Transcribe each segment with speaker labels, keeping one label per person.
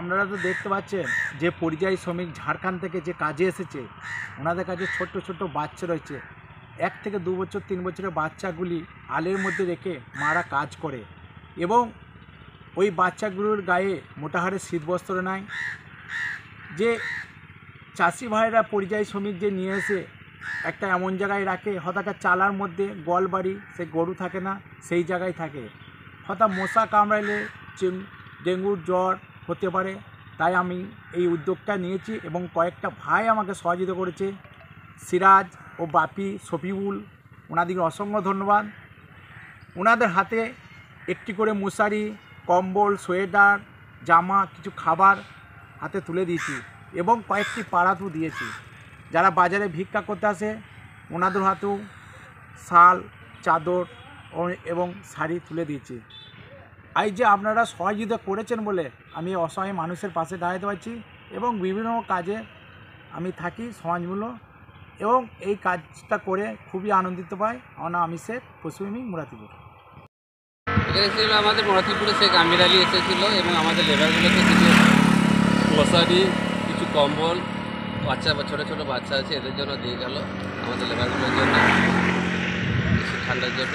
Speaker 1: আপনারা তো দেখতে পাচ্ছেন যে পরিযায়ী শ্রমিক ঝাড়খণ্ড থেকে যে কাজে এসেছে, ওনাদের কাছে ছোট্ট ছোট্ট বাচ্চা রয়েছে। 1 থেকে 2 বছর 3 বছরের বাচ্চাগুলি আলের মধ্যে রেখে মারা কাজ করে এবং ওই বাচ্চাগুলোর গায়ে মোটা হাড়ের শীতবস্ত্র নাই। যে চাষি ভাইরা পরিযায়ী শ্রমিক যে নিয়ে এসে একটা এমন জায়গায় রাখে, হঠাৎ চালার মধ্যে গোয়ালবাড়ি, সে গরু থাকে না, সেই জায়গায় থাকে। হঠাৎ মশা কামড়াইলে ডেঙ্গুর জ্বর হতে পারে। তাই আমি এই উদ্যোগটা নিয়েছি এবং কয়েকটা ভাই আমাকে সহযোগিতা করেছে, সিরাজ ও বাপি, শফিউল, ওনাদেরকে অসংখ্য ধন্যবাদ। ওনাদের হাতে একটি করে মশারি, কম্বল, সোয়েটার, জামা, কিছু খাবার হাতে তুলে দিয়েছি এবং কয়েকটি পাড়াতেও দিয়েছি। যারা বাজারে ভিক্ষা করতে আসে ওনাদের হাতেও শাল, চাদর এবং শাড়ি তুলে দিয়েছি। এই যে আপনারা সহযোগিতা করেছেন বলে আমি অসহায় মানুষের পাশে দাঁড়াতে পারছি এবং বিভিন্ন কাজে আমি থাকি সমাজমূলক, এবং এই কাজটা করে খুবই আনন্দিত পাই। আমার নাম আমিষের, পশ্চিমবঙ্গ মুরাতিপুর।
Speaker 2: এখানে ছিল আমাদের মুরাতিপুরে শেখ আমির আলী এসেছিলো এবং আমাদের লেবারগুলোকে কিছু মশারি, কিছু কম্বল, বাচ্চা ছোটো ছোটো বাচ্চা আছে এদের জন্য দিয়ে গেল, আমাদের লেবারগুলোর জন্য ঠান্ডার জন্য।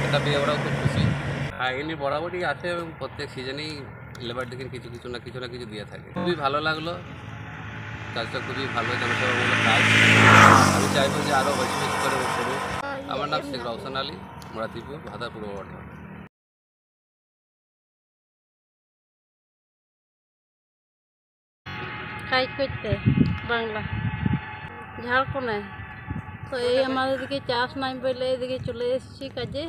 Speaker 2: এটা পেয়ে ওরাও খুব খুশি। আর এমনি বরাবরই আছে এবং প্রত্যেক সিজনেই লেবার দেখে কিছু না কিছু দিয়ে থাকে। খুবই ভালো লাগলো, কাজটা খুবই ভালো জনসেবামূলক কাজ। আমি চাইবো যে আরও বেশি বেশি করে করুক। আমার নাম শেখ রওশন আলী, মুরাতিপুর, ভাদা, পূর্ব বর্ধমান।
Speaker 3: কাজ করতে বাংলা ঝাড়খণ্ডে, তো এই আমাদের দিকে চাষ নাই বলে এদিকে চলে এসেছি কাজে।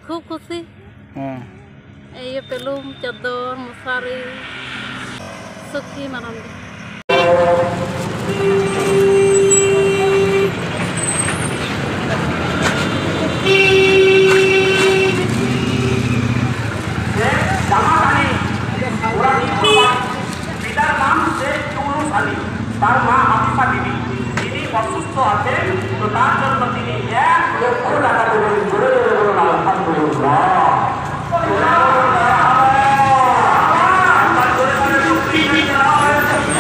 Speaker 3: খুব খুশি। এই পেলুম, চাদর, মশারি, সখী মারান্ডি।
Speaker 4: তার মা হাফিসা বিবি, তিনি অসুস্থ আছেন, তো তার জন্য তিনি 1 লক্ষ টাকা